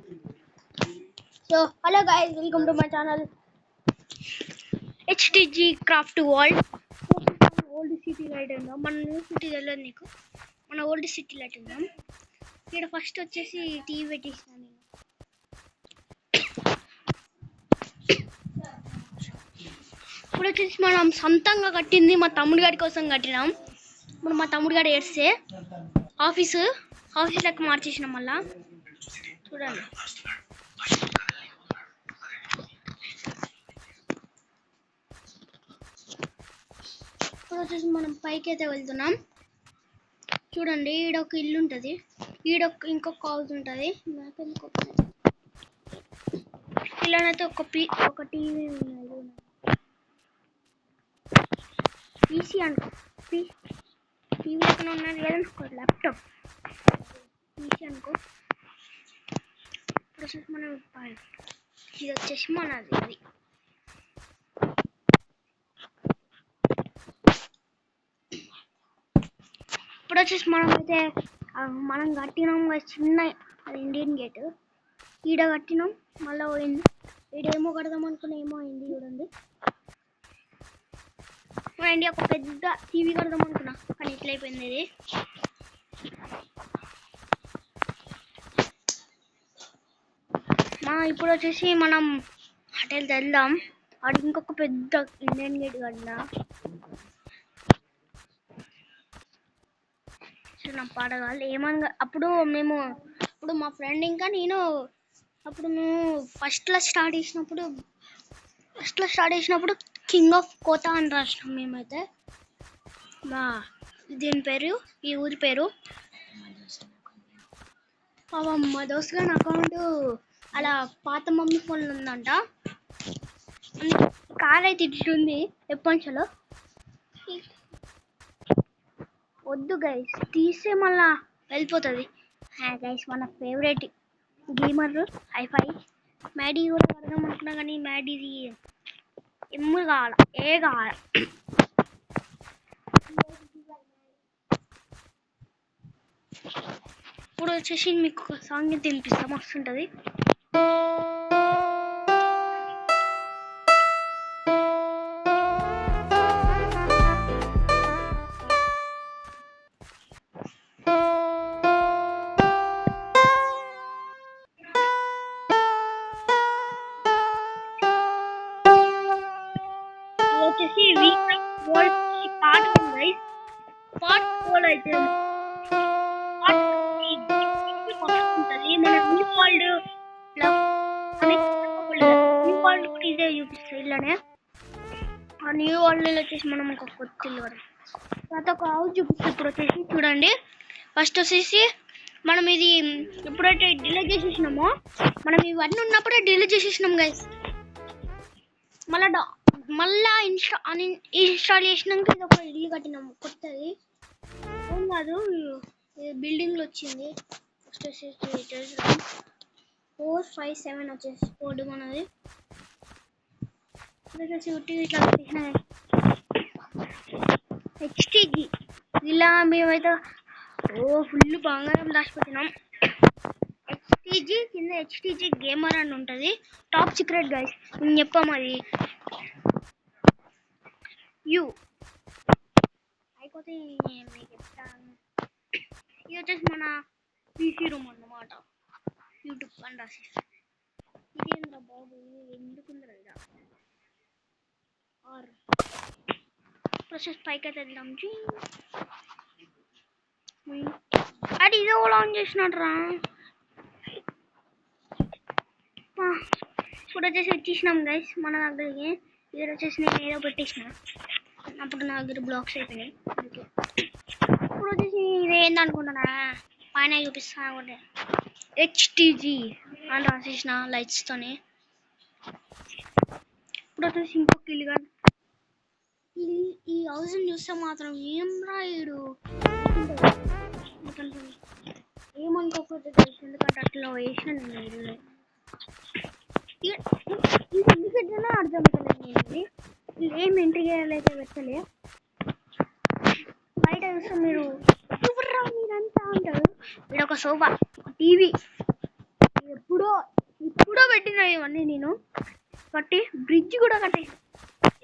So hello guys, welcome to my channel HTG Craft World. Old city light ఉందాం. మన new city తెలియదు నీకు, మన ఓల్డ్ సిటీ లైట్ ఉందాం. ఇక్కడ ఫస్ట్ వచ్చేసి టీవీ పెట్టేసిన నేను. ఇప్పుడు వచ్చేసి మనం సొంతంగా కట్టింది మా తమ్ముడి గారి కోసం కట్టినాం. ఇప్పుడు మా తమ్ముడు గారు ఏడ్స్తే ఆఫీస్ లెక్క మార్చేసినాం. మళ్ళా చూడండి, ఇప్పుడు వచ్చేసి మనం పైకి అయితే వెళ్తున్నాం. చూడండి, ఈడొక ఇల్లు ఉంటుంది, ఇంకొక హౌస్ ఉంటుంది. ఇలానైతే ఒక టీవీ ఉన్నది, పీసీ అనుకో, టీవీ ఎక్కడ ఉన్నది కదా, ఒక ల్యాప్టాప్ పీసీ అనుకో. ఇప్పుడు వచ్చేసి మనం ఇది వచ్చేసి మనది ఇది. ఇప్పుడు వచ్చేసి మనం కట్టినాం చిన్న, అది ఇండియన్ గేట్. ఈడ కట్టినాం, మళ్ళీ పోయింది. ఈడేమో కడదాం అనుకున్నా, ఏమో అయింది. చూడండి, మన ఇండియా ఒక పెద్ద టీవీ కడదాం అనుకున్నా, కానీ ఇట్లయిపోయింది ఇది. ఇప్పుడు వచ్చేసి మనం హోటల్ వెళ్దాం. అది ఇంకొక పెద్ద ఇండియన్ గేట్ కట్టినా. నా పాడగాలి ఏమనగా అప్పుడు మా ఫ్రెండ్ ఇంకా నేను మేము ఫస్ట్లో స్టార్ట్ చేసినప్పుడు కింగ్ ఆఫ్ కోటా అని రాసినాం మేమైతే. దీని పేరు, ఈ ఊరి పేరు. మా దోస్త్ గారి అకౌంట్ అలా పాత మమ్మీ ఫోన్లో ఉందంట. కార్ అయితే ఇట్లుంది ఎప్పటిలో. వద్దు గైస్, తీస్తే మళ్ళా వెళ్ళిపోతుంది. గైస్, మన ఫేవరెట్ గేమర్ హైఫై మ్యాడీ కూడా కడదాం అనుకున్నా, కానీ మ్యాడీది ఎమ్ము కావాల, కావాలి. ఇప్పుడు వచ్చేసి మీకు ఒక సాంగ్ తినిపిస్తాం, వస్తుంటుంది. వచ్చేసి పార్ట్ 1 గైస్. పార్ట్ 4 అయితే ఉంటుంది. మన న్యూ వరల్డ్ కూడా ఇదే చూపిస్తాయి. ఇలానే ఆ న్యూ వరల్డ్ వచ్చేసి మనం ఒక కొత్త ఇల్లు కదా, తర్వాత ఒక హౌస్ చూపిస్తాయి. ఇప్పుడు వచ్చేసి చూడండి, ఫస్ట్ వచ్చేసి మనం ఇది ఎప్పుడైతే డిలీట్ చేసేసినామో, మనం ఇవన్నీ ఉన్నప్పుడే డిలీట్ చేసేసినాం గైస్. మళ్ళా ఇన్స్టాల్ చేసినాక ఇది ఒక ఇల్లు కట్టినాము కొత్తది. ఏం కాదు, బిల్డింగ్లు వచ్చింది. ఫస్ట్ వచ్చేసి 457 వచ్చేసి కోడ్ మనది. ఇట్లా HTG ఇలా మేమైతే ఫుల్ బంగారం దాచిపెట్టినాం. HTG కింద HTG గేమర్ అని ఉంటుంది. టాప్ సీక్రెట్ గైస్, నేను చెప్పాము అది. అయిపోతే మీకు చెప్తాను. ఇది వచ్చేసి మన పీసీ రూమ్ అన్నమాట. యూట్యూబ్ అని రాసి ఇదేంద్రా బాబు, ఎందుకుందిరా ఇక. ప్రాసెస్ పైకి అయితే వెళ్దాం. అది ఇదే కూడా ఆన్ చేసినట్టు రా. ఇప్పుడు వచ్చేసి వచ్చేసినాం గైస్ మన దగ్గరికి. ఇక్కడ వచ్చేసి నేను ఏదో పెట్టేసిన, అప్పుడు నా దగ్గర బ్లాక్స్ అయిపోయినాయి. ఇప్పుడు వచ్చేసి ఇదేందనుకుంటున్నా, పైన చూపిస్తా ఒకటి HTG అని రాసేసిన లైట్స్తోని. ఇప్పుడు వచ్చేసి ఇంకొక ఇల్లు కాదు. ఈ హౌస్ని చూస్తే మాత్రం ఏం రాయుడు ఏమనుకోకపోతే తెలుసు, ఎందుకంటే అట్లా వేసిన నేను ఇల్లు. ఎందుకంటే అర్థం అవుతలేదు, నేను ఏం ఎంట్రీ చేయాలైతే పెట్టలే. బయట చూస్తే మీరు మీరంతా ఉంటారు. ఇక్కడ ఒక సోఫా, టీవీ, ఎప్పుడు ఇప్పుడో పెట్టిన ఇవన్నీ నేను కట్టి బ్రిడ్జ్ కూడా కట్టే.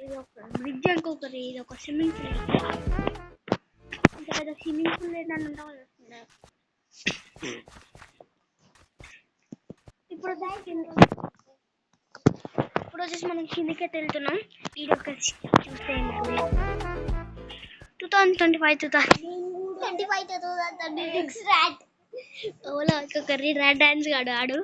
ఇది ఒక బ్రిడ్జ్ అనుకోకరి, ఇది ఒక స్విమ్మింగ్ పూల్. ఇంకా పెద్ద స్విమ్మింగ్ పూల్ ఏంటని ఉంటాం. ఇప్పుడు వచ్చేసి మనం కిందకే వెళ్తున్నాం. ఇది ఒక చూసేయండి 2025 ఓలా ఒక ర్యాట్ డాన్స్ ఆడు.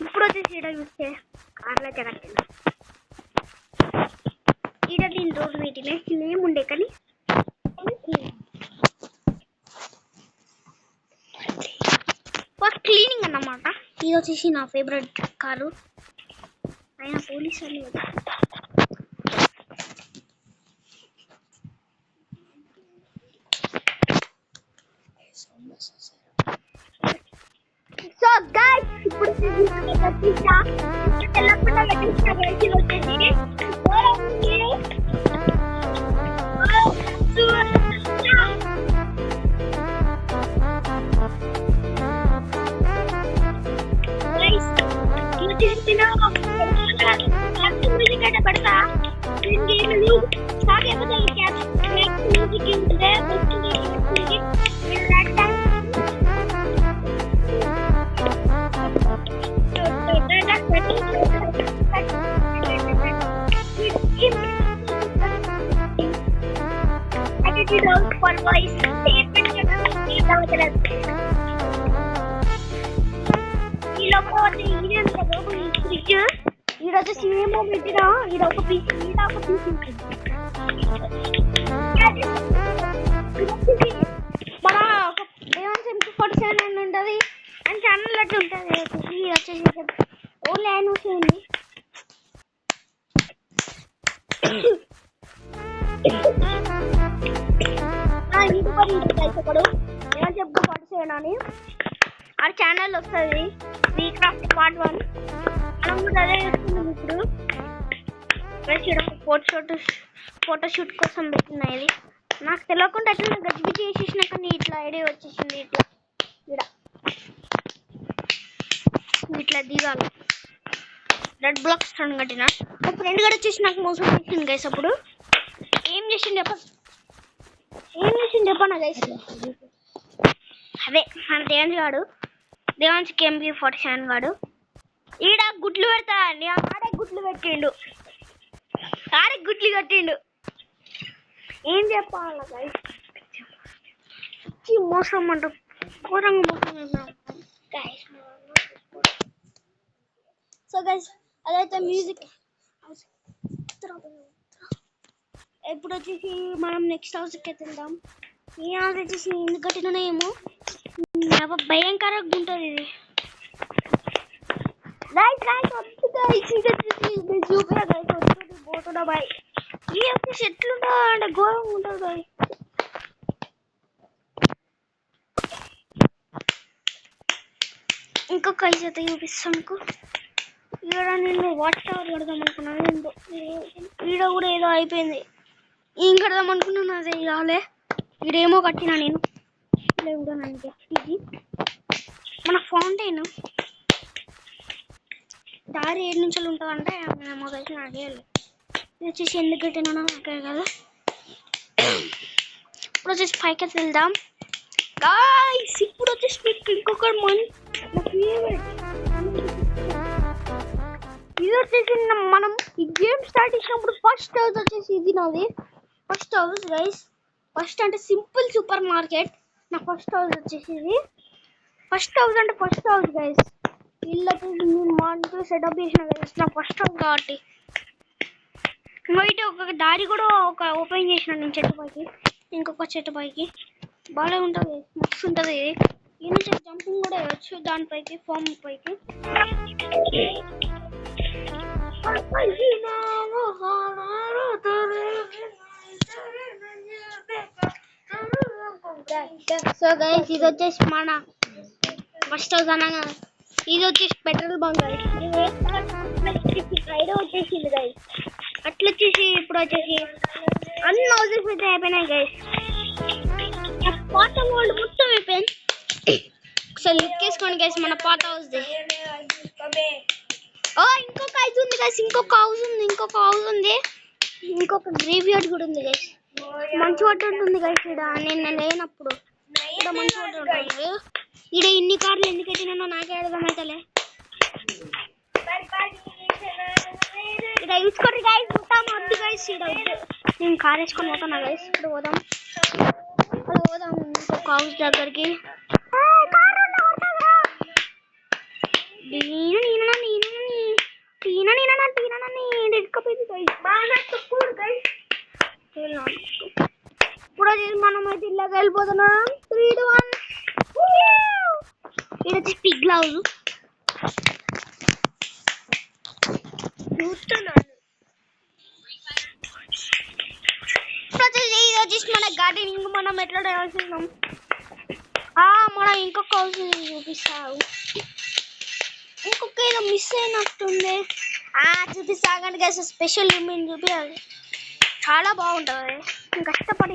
ఇప్పుడు వచ్చేసి ఈడ చూస్తే కార్లో కట్టిన ఈడ దీని రోజు పెట్టిన ఏముండే కానీ ఫస్ట్ క్లీనింగ్ అన్నమాట. ఇది వచ్చేసి నా ఫేవరెట్ కారు. ఆయన పోలీస్ అని సో గైస్ ఇప్పుడు తెల్లకుండా పెట్టిన వచ్చేసి పడతా ఈడ వచ్చేసి ఏమో పెట్టినా ఈడ ఒక పీస్ మన ఒక M47 అని ఉంటుంది అండ్ ఛానల్ అట్లా ఉంటుంది. వచ్చేసి ఓన్లీ ఆయన ఉంది. ఒకడు ఏమని చెప్పు 47 అని ఆ ఛానల్ వస్తుంది. వీక్రాఫ్ట్ పార్ట్ 1 మనం కూడా అదే చేస్తున్నాం. ఇప్పుడు ఫోటోషూట్ కోసం పెట్టిన ఇది నాకు తెలియకుండా అట్లా గజిబిజి చేసేసిన కానీ ఇట్లా ఐడియా వచ్చేసింది. ఇట్లా దిగాలి రెడ్ బ్లాక్ స్టోన్ కట్టిన మా ఫ్రెండ్ కూడా వచ్చేసి నాకు మోసం చేసింది గైస్. అప్పుడు ఏం చేసింది చెప్పనా గైస్, అదే మన దేవాన్స్ KMP47 గాడు ఈడ గుడ్లు పెడతా అని ఆడే గుడ్లు కట్టిండు. ఏం చెప్పాలి గైస్, మోసం అంట ఘోరంగా మోసం. సో గైస్ అదైతే మ్యూజిక్. ఇప్పుడు వచ్చేసి మనం నెక్స్ట్ హౌస్కి వెళ్దాం. ఈ హౌస్ వచ్చేసి ఎందుకు కట్టినా ఏమో భయంకరంగా ఉంటుంది ఇది. పోతున్నా బాయ్. ఈ వచ్చేసి ఎట్లుంటా అంటే ఘోరంగా ఉంటుంది బాయ్. ఇంకొక ఐదు అయితే చూపిస్తాను. ఈడ నేను వాటర్ టవర్ కడదాం అనుకున్నాను. ఈడ కూడా ఏదో అయిపోయింది. ఏం కడదాం అనుకున్నాను అదే రాలే. ఈడేమో కట్టినా నేను కూడా ఇది మన ఫౌంటైన్ దారి 7 నిమిషాలు ఉంటుందంటే మేము కలిసి అడిగాలి. ఇది వచ్చేసి ఎందుకు కట్టినా నాకే కదా. ఇప్పుడు వచ్చేసి 5కి వెళ్దాం గాయ్స్. ఇప్పుడు వచ్చేసి ఇంకొక ఇది వచ్చేసి మనం ఈ గేమ్ స్టార్ట్ చేసినప్పుడు ఫస్ట్ హౌస్ వచ్చేసి ఇది నాది ఫస్ట్ హౌస్ గైస్. ఫస్ట్ అంటే సింపుల్ సూపర్ మార్కెట్ నా ఫస్ట్ హౌస్ వచ్చేసి ఇది. ఫస్ట్ హౌస్ అంటే ఫస్ట్ హౌస్ గైస్. ఇల్లు వచ్చేసి సెటప్ చేసిన గైస్ నా ఫస్ట్ హౌస్ కాబట్టి. బయట ఒక దారి కూడా ఓపెన్ చేసిన నేను చెట్టు పైకి. ఇంకొక చెట్టు పైకి బాగా ఉంటుంది, మస్తు ఉంటుంది. ఈ నుంచి జంపింగ్ కూడా వేయచ్చు దానిపైకి, ఫామ్ పైకి. సో గైస్ ఇది వచ్చేసి మన ఫస్ట్ హౌస్ అనగా ఇది వచ్చేసి పెట్రోల్ బంక్ గైస్. రైడ్ వచ్చేసింది గైస్. అట్లా వచ్చేసి ఇప్పుడు వచ్చేసి అన్ని హౌసెస్ అయితే అయిపోయినాయి గైస్. పాత వరల్డ్ మొత్తం అయిపోయింది. ఒకసారి లుక్ వేసుకోండి గైస్ మన పాత హౌస్. ఇంకొక హౌస్ ఉంది గైస్, ఇంకొక హౌస్ ఉంది, ఇంకొక గ్రేవ్ యార్డ్ కూడా ఉంది గైస్. మంచి వాటర్ ఉంటుంది గైస్. ఇక్కడ నేను లేనప్పుడు ఇక్కడ మంచి వాటర్ ఉంటుంది. ఇక్కడ ఇన్ని కార్లు ఎందుకైతే నేను నాకే అర్థమవుతలే. ఇక్కడ చూసుకోండి గైస్, పోతాం వద్దు గైస్. ఇక్కడ నేను కార్ వేసుకొని పోతున్నా గైస్. ఇప్పుడు పోదాం, అలా పోదాం ఇంకొక హౌస్ దగ్గరికి. ఇప్పుడు మనం అయితే ఇళ్ళకి వెళ్ళిపోతున్నాం. 3, 2, 1 ఇది వచ్చి పిగ్ హౌస్. ఇది వచ్చేసి మన గార్డెనింగ్ మనం ఎట్లా చేస్తున్నాం. మనం ఇంకొక హౌస్ చూపిస్తావు, ఇంకొక ఏదో మిస్ అయినట్టుంది. చూపిస్తాగండి గైస్, స్పెషల్ రూమ్ చూపించాలి. చాలా బాగుంటుంది. కష్టపడి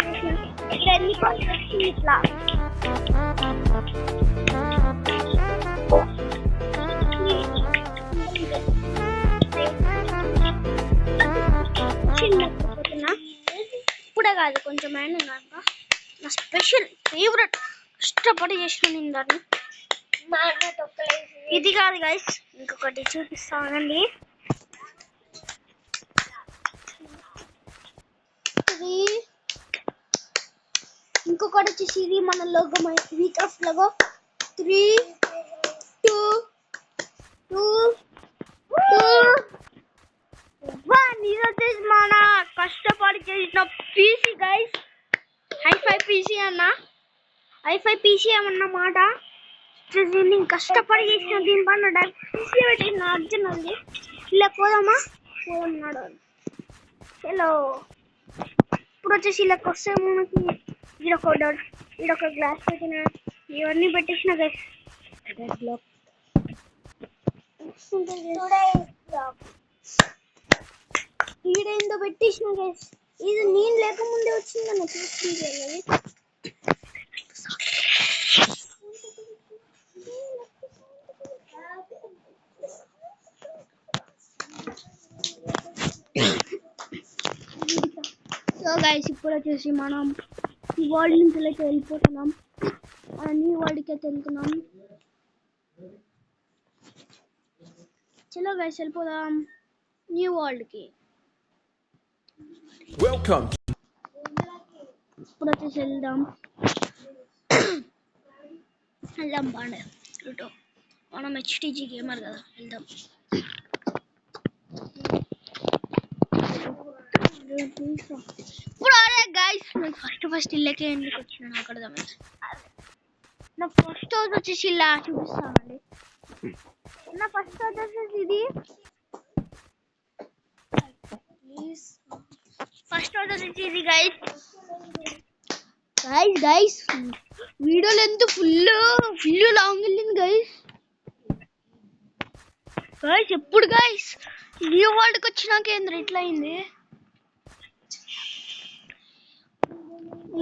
ఇట్లా ఇప్పుడే కాదు కొంచెం నా స్పెషల్ ఫేవరెట్ కష్టపడి చేసిన నేను దాన్ని. ఇది కాదు గైస్, ఇంకొకటి చూపిస్తానండి. ఇంకొకటి వచ్చేసి ఇది మన లోగో, వీక్రాఫ్ట్ లోగో. 3, 2, 1 ఇది వచ్చేసి మన కష్టపడి చేసిన పీసీ గైస్. హైఫై పీసీ అన్నమాట. నేను కష్టపడి చేసిన దీనిపైన పీసీ పెట్టిన అర్జున్. ఇలా పోదామా, పోదన్నాడు. హలో, ఇప్పుడు వచ్చేసి ఇలా వస్తే మనకి ఈడొక గ్లాస్ పెట్టిన, ఇవన్నీ పెట్టేసిన గైస్. ఈడేందో పెట్టేసిన గైస్. ఇది నేను లేకముందే వచ్చిందన్న చూస్తుంది. సో గైస్ ఇప్పుడు వచ్చేసి మనం ఈ వరల్డ్ నుంచి అయితే వెళ్ళిపోతున్నాం, న్యూ వరల్డ్కి అయితే వెళ్తున్నాం. చలో గైస్ వెళ్ళిపోదాం న్యూ వరల్డ్కి. వెల్కమ్. ఇప్పుడు వచ్చేసి వెళ్దాం బాగా మనం హెచ్టీజీ గేమర్ కదా, వెళ్దాం. ఇప్పుడు అరే గైస్, నేను ఫస్ట్ ఇళ్ళకే ఎందుకు వచ్చినా నాకు అర్థమైంది. నా ఫస్ట్ హౌస్ వచ్చేసి ఇలా చూపిస్తానండి. నా ఫస్ట్ హౌస్ వచ్చేసి ఇది. ఫస్ట్ హౌస్ వచ్చేసి ఇది guys. Video length full long వెళ్ళింది గైస్. ఎప్పుడు గైస్ న్యూ వరల్డ్కి వచ్చినాక ఏంద్ర ఇట్లా అయింది.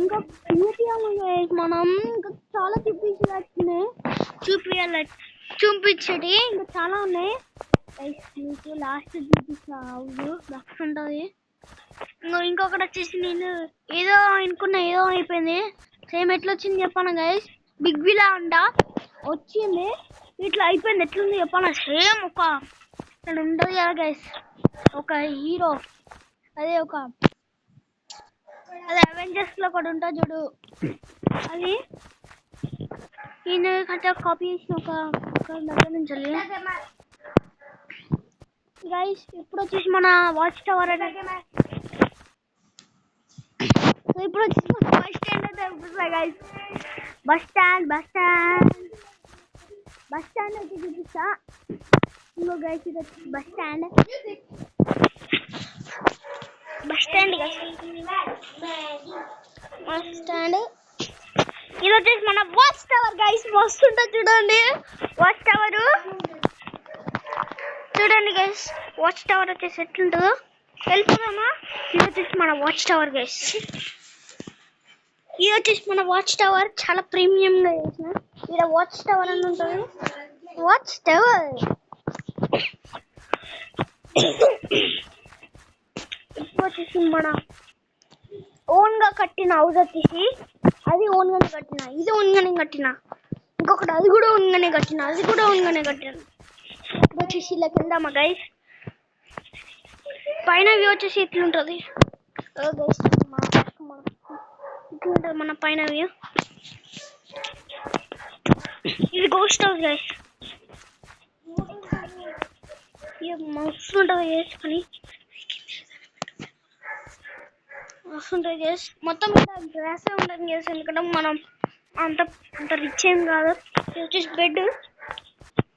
ఇంకా మనం ఇంకా చాలా చూపించేటి ఇంకా చాలా ఉన్నాయి. మీకు లాస్ట్ చూపిస్తా, బాక్స్ ఉంటుంది. ఇంకొకటి వచ్చేసి నేను ఏదో అనుకున్నా, ఏదో అయిపోయింది. సేమ్ ఎట్లా వచ్చింది చెప్పాను గైస్. బిగ్ విలా అంట వచ్చింది, ఇట్లా అయిపోయింది. ఎట్లుంది చెప్పాను, సేమ్ ఒక ఇక్కడ ఉండదు కదా గైస్, ఒక హీరో, అదే అవెంజర్స్ లో ఒకటి ఉంటుంది చూడు, అది ఈయన కట్ట కాపీ చేసిన ఒక దగ్గర నుంచి గైస్. ఇప్పుడు వచ్చేసి మన వాచ్ టవర్ ఇప్పుడు వచ్చేసి వాచ్ గైస్ బస్ స్టాండ్ అయితే చూపిస్తా ఇంకో గైస్ ఇది బస్ స్టాండ్ ఇది వచ్చేసి మన వాచ్ టవర్ గైస్ మస్తు ఉంటుంది చూడండి వాచ్ టవర్ చూడండి గైస్ వాచ్ టవర్ వచ్చేసి ఎట్లుంటుందో వెళ్ళిపోదామా ఇది వచ్చేసి మన వాచ్ టవర్ గైస్ ఇది వచ్చేసి మన వాచ్ టవర్ చాలా ప్రీమియంగా చేసిన ఇక్కడ వాచ్ టవర్ అని ఉంటుంది వాచ్ టవర్ ఇప్పుడు వచ్చేసి మన ఓన్గా కట్టిన హౌస్ వచ్చేసి అది ఓన్గానే కట్టిన ఇది ఓన్గానే కట్టిన ఇంకొకటి అది కూడా ఓన్గానే కట్టిన ఇప్పుడు వచ్చేసి ఇలా వెళ్దామా గైస్ పైన వ్యూ వచ్చేసి ఇట్లుంటుంది గైస్ ఇట్లుంటుంది మన పైన వ్యూ ఇది గోస్ట్ హౌస్ గైస్ మస్తు ఉంటుంది గైస్ కానీ వస్తుంటుంది గైస్ మొత్తం గ్రాస్ ఉంటుంది గైస్ ఎందుకంటే మనం అంత రిచ్ ఏం కాదు ఇది వచ్చేసి బెడ్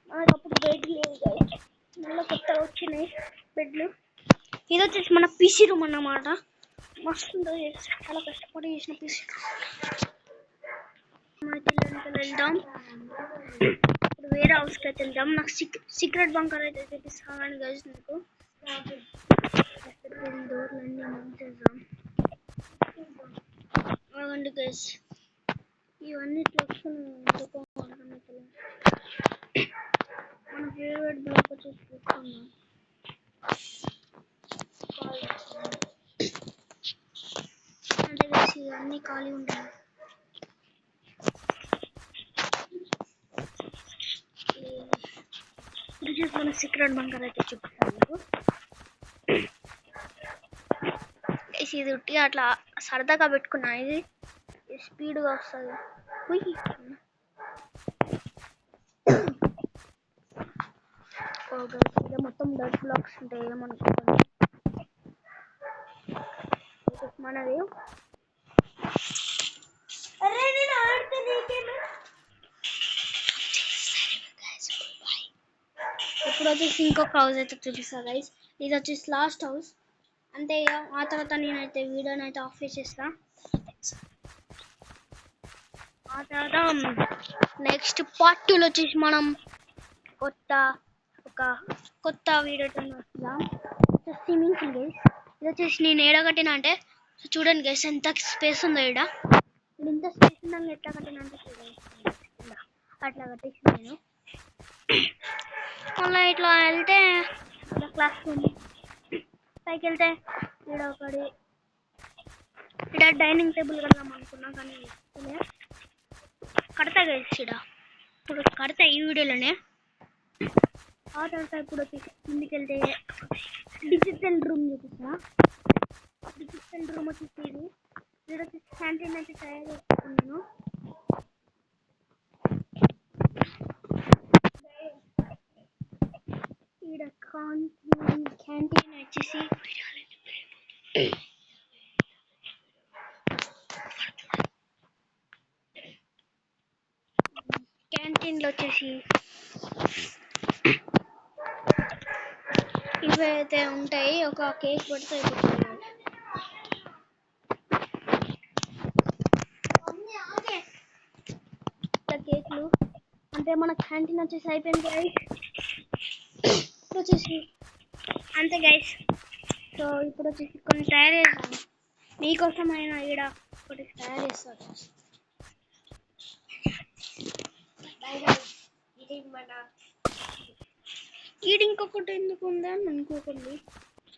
మనకు అప్పుడు బెడ్ లేదు గైస్ మళ్ళీ కొత్తగా వచ్చినాయి బెడ్లు ఇది వచ్చేసి మన పీసీ రూమ్ అన్నమాట మస్తు ఉంటుంది చాలా కష్టపడి చేసిన పీసీ వెళ్దాం ఇప్పుడు వేరే హౌస్కి అయితే వెళ్దాం నాకు సీక్రెట్ బంకర్ అయితే చూపిస్తాను గైస్ నీకు డోర్లన్నీ మూసేద్దాం అవ్వండి గైస్ ఇవన్నీ చూసుకుని మన ఫేవరెట్ బ్లాక్ వచ్చేసి చూసుకున్నాం అంటే గైస్ ఇవన్నీ ఖాళీ ఉంటాయి ఇది చూసి మన సీక్రెట్ బంకర్ అయితే చూపిస్తాను మీకు ఇది ఉట్టి అట్లా సరదాగా పెట్టుకున్నా ఇది స్పీడ్గా వస్తుంది ఇది మొత్తం డర్ట్ బ్లాక్స్ ఉంటాయి ఏమనుకోండి మనది ఇప్పుడు వచ్చేసి ఇంకొక హౌస్ అయితే చూపిస్తా గైస్ ఇది వచ్చేసి లాస్ట్ హౌస్ అంతే ఆ తర్వాత నేనైతే వీడియోని అయితే ఆఫ్ చేసేస్తా ఆ తర్వాత నెక్స్ట్ పార్ట్ 2లో వచ్చేసి మనం కొత్త వీడియోతో వస్తుందా స్విమ్మింగ్ పూల్ గైస్ ఇది వచ్చేసి నేను ఏడ కట్టినా అంటే చూడండి గైస్ ఎంత స్పేస్ ఉందో ఇక్కడ ఇంత స్పేస్ ఉన్నాక ఎట్లా కట్టినా అంటే చూడండి అట్లా కట్టేసి నేను మళ్ళీ ఇట్లా వెళ్తే క్లాస్ రూమ్ పైకి వెళ్తే ఇక్కడ డైనింగ్ టేబుల్ కడదాం అనుకున్నా కానీ కడతా గైస్ ఇప్పుడు కడతా ఈ వీడియోలోనే ఆ తర్వాత ఇప్పుడు ముందుకు వెళ్తే డిజిటల్ రూమ్ చూపిస్తా డిజిటల్ రూమ్ వచ్చేసి ఇది వచ్చేసి క్యాంటీన్ అయితే తయారు చేసుకున్నాను ఇక్కడ క్యాంటీన్ వచ్చేసి క్యాంటీన్లో వచ్చేసి ఇవైతే ఉంటాయి ఒక కేక్ పెడితే కేక్లు అంటే మన క్యాంటీన్ వచ్చేసి అయిపోయింది గైస్ ఇప్పుడు వచ్చేసి అంతే గైస్ సో ఇప్పుడు వచ్చేసి కొన్ని తయారు చేస్తాను మీకోసమైనా ఈడ ఒకటి తయారు చేస్తాను ఈడ ఇంకొకటి ఎందుకు ఉందా అని అనుకోకండి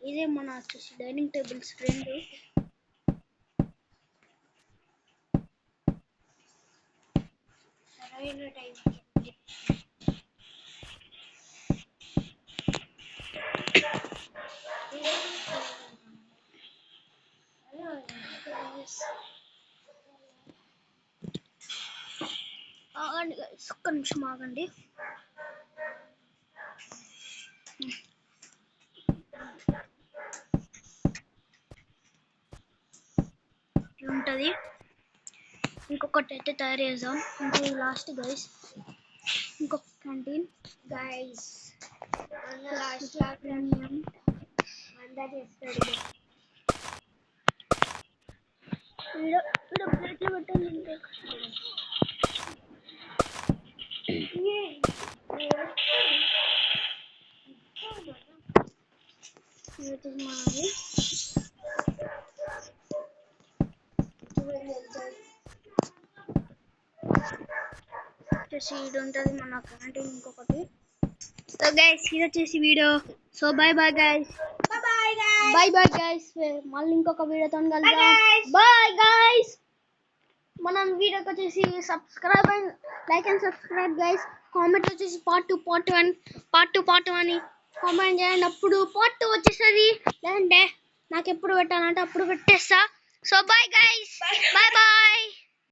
ఇదే మన వచ్చేసి డైనింగ్ టేబుల్స్ రెండు సరైన టైం ఆగండి గైస్ ఒక్క నిమిషం ఆగండి ఉంటుంది ఇంకొకటి అయితే తయారు చేద్దాం. ఇంకో లాస్ట్ గైస్, ఇంకొక క్యాంటీన్ గైస్ లాస్ట్ ప్రీమియం. అంతా చేస్తాడు. ఇక్కడ ప్లేట్లు పెట్టండి. ఇంతే మాది వచ్చేసి ఇది ఉంటుంది మన క్యాంటీన్ ఇంకొకటి. సో గైస్ ఇది వచ్చేసి video. So bye bye guys, bye bye guys. మళ్ళీ ఇంకొక వీడియోతో కలుద్దాం. Bye guys. మనం వీడియోకి వచ్చేసి subscribe and like and subscribe guys. Comment వచ్చేసి పార్ట్ 2 పార్ట్ 1 అని కామెంట్ చేయండి. అప్పుడు పార్ట్ 2 వచ్చేసరి, లేదంటే నాకు ఎప్పుడు పెట్టాలంటే అప్పుడు పెట్టేస్తా. So bye guys, bye bye.